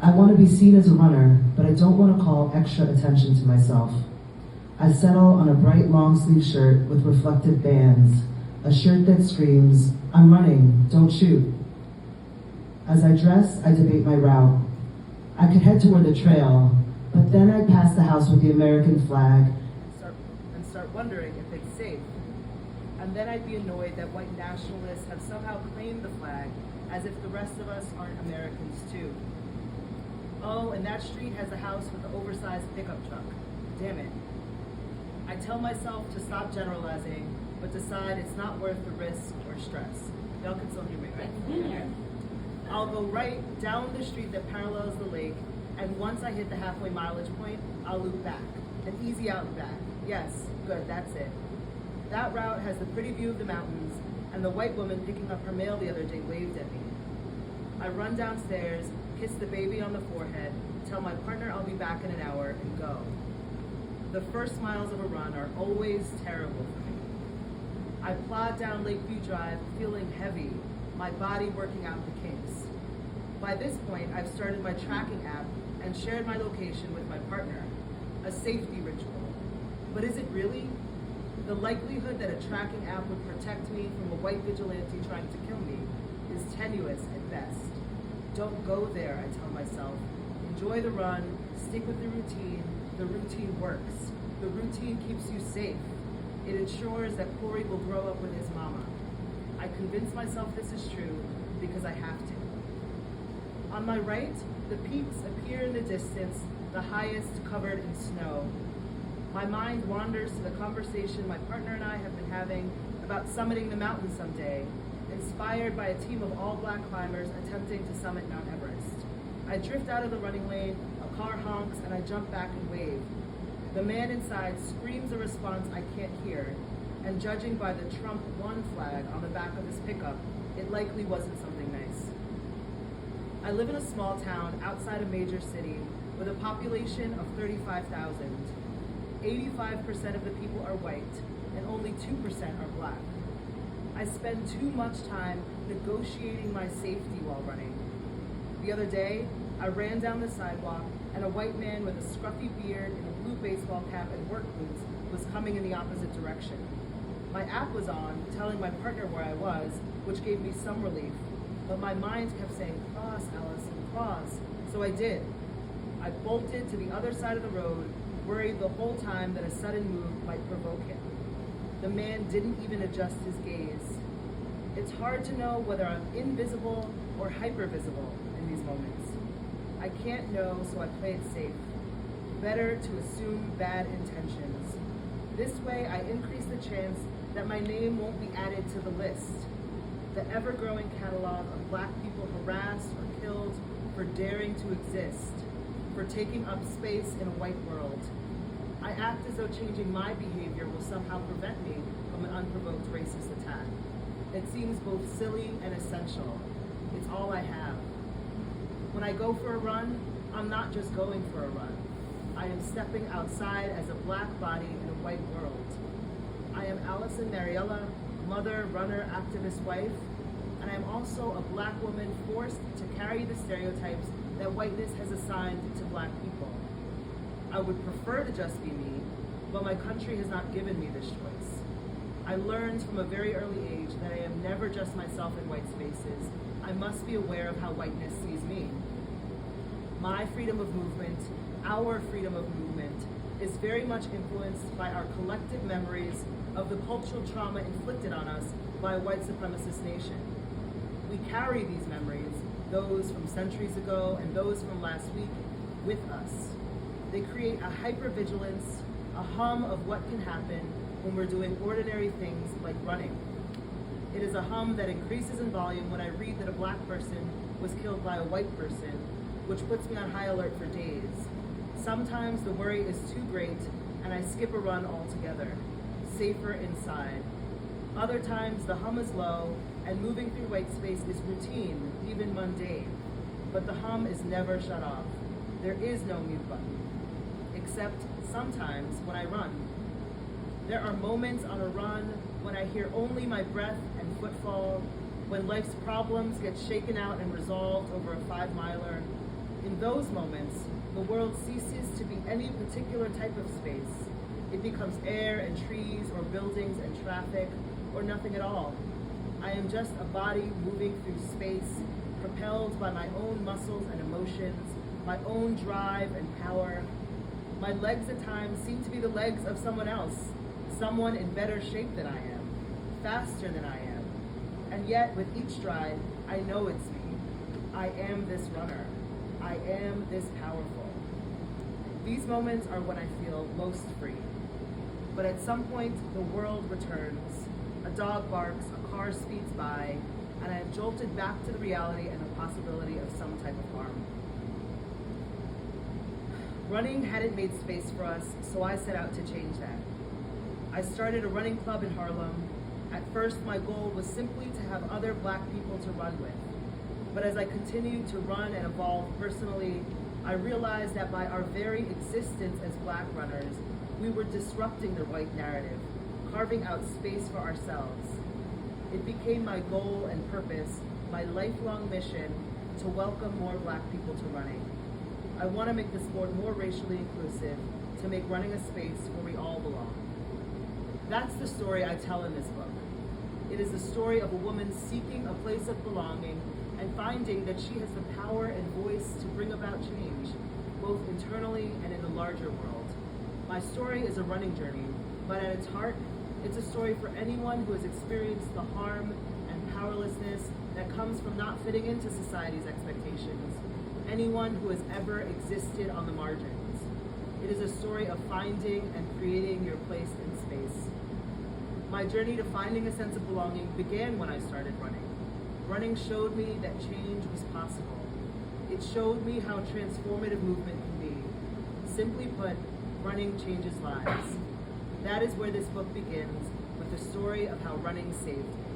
I want to be seen as a runner, but I don't want to call extra attention to myself. I settle on a bright long sleeve shirt with reflective bands, a shirt that screams, "I'm running, don't shoot." As I dress, I debate my route. I could head toward the trail, but then I'd pass the house with the American flag and start wondering if it's safe. And then I'd be annoyed that white nationalists have somehow claimed the flag as if the rest of us aren't Americans too. Oh, and that street has a house with the oversized pickup truck. Damn it. I tell myself to stop generalizing, but decide it's not worth the risk or stress. Y'all can still hear me, right? Yeah. I'll go right down the street that parallels the lake, and once I hit the halfway mileage point, I'll loop back. An easy out and back. Yes, good, that's it. That route has the pretty view of the mountains, and the white woman picking up her mail the other day waved at me. I run downstairs, kiss the baby on the forehead, tell my partner I'll be back in an hour, and go. The first miles of a run are always terrible for me. I plod down Lakeview Drive, feeling heavy, my body working out the kinks. By this point, I've started my tracking app and shared my location with my partner, a safety ritual. But is it really? The likelihood that a tracking app would protect me from a white vigilante trying to kill me is tenuous at best. Don't go there, I tell myself. Enjoy the run, stick with the routine. The routine works. The routine keeps you safe. It ensures that Corey will grow up with his mama. I convince myself this is true because I have to. On my right, the peaks appear in the distance, the highest covered in snow. My mind wanders to the conversation my partner and I have been having about summiting the mountain someday, inspired by a team of all black climbers attempting to summit Mount Everest. I drift out of the running lane, a car honks, and I jump back and wave. The man inside screams a response I can't hear, and judging by the Trump 1 flag on the back of his pickup, it likely wasn't something nice. I live in a small town outside a major city with a population of 35,000. 85% of the people are white, and only 2% are black. I spend too much time negotiating my safety while running. The other day, I ran down the sidewalk, and a white man with a scruffy beard and a blue baseball cap and work boots was coming in the opposite direction. My app was on, telling my partner where I was, which gave me some relief, but my mind kept saying, "Cross, Allison, cross." So I did. I bolted to the other side of the road, worried the whole time that a sudden move might provoke him. The man didn't even adjust his gaze. It's hard to know whether I'm invisible or hypervisible in these moments. I can't know, so I play it safe. Better to assume bad intentions. This way, I increase the chance that my name won't be added to the list. The ever-growing catalog of black people harassed or killed for daring to exist, for taking up space in a white world. I act as though changing my behavior will somehow prevent me from an unprovoked racist attack. It seems both silly and essential. It's all I have. When I go for a run, I'm not just going for a run. I am stepping outside as a black body in a white world. I am Allison Mariella, mother, runner, activist, wife, and I am also a black woman forced to carry the stereotypes that whiteness has assigned to black people. I would prefer to just be me, but my country has not given me this choice. I learned from a very early age that I am never just myself in white spaces. I must be aware of how whiteness sees me. My freedom of movement, our freedom of movement, is very much influenced by our collective memories of the cultural trauma inflicted on us by a white supremacist nation. We carry these memories, those from centuries ago and those from last week, with us. They create a hypervigilance, a hum of what can happen when we're doing ordinary things like running. It is a hum that increases in volume when I read that a black person was killed by a white person, which puts me on high alert for days. Sometimes the worry is too great and I skip a run altogether, safer inside. Other times the hum is low and moving through white space is routine, even mundane. But the hum is never shut off. There is no mute button, except sometimes when I run. There are moments on a run when I hear only my breath and footfall, when life's problems get shaken out and resolved over a 5-miler. In those moments, the world ceases to be any particular type of space. It becomes air and trees or buildings and traffic or nothing at all. I am just a body moving through space, propelled by my own muscles and emotions, my own drive and power. My legs at times seem to be the legs of someone else, someone in better shape than I am, faster than I am. And yet, with each stride, I know it's me. I am this runner. I am this powerful. These moments are when I feel most free. But at some point, the world returns. A dog barks, a car speeds by, and I am jolted back to the reality and the possibility of some type of harm. Running hadn't made space for us, so I set out to change that. I started a running club in Harlem. At first, my goal was simply to have other Black people to run with. But as I continued to run and evolve personally, I realized that by our very existence as Black runners, we were disrupting the white narrative, carving out space for ourselves. It became my goal and purpose, my lifelong mission, to welcome more Black people to running. I want to make the sport more racially inclusive, to make running a space where we all belong. That's the story I tell in this book. It is the story of a woman seeking a place of belonging and finding that she has the power and voice to bring about change, both internally and in the larger world. My story is a running journey, but at its heart, it's a story for anyone who has experienced the harm and powerlessness that comes from not fitting into society's expectations, anyone who has ever existed on the margins. It is a story of finding and creating your place in space. My journey to finding a sense of belonging began when I started running. Running showed me that change was possible. It showed me how transformative movement can be. Simply put, running changes lives. That is where this book begins, with the story of how running saved me.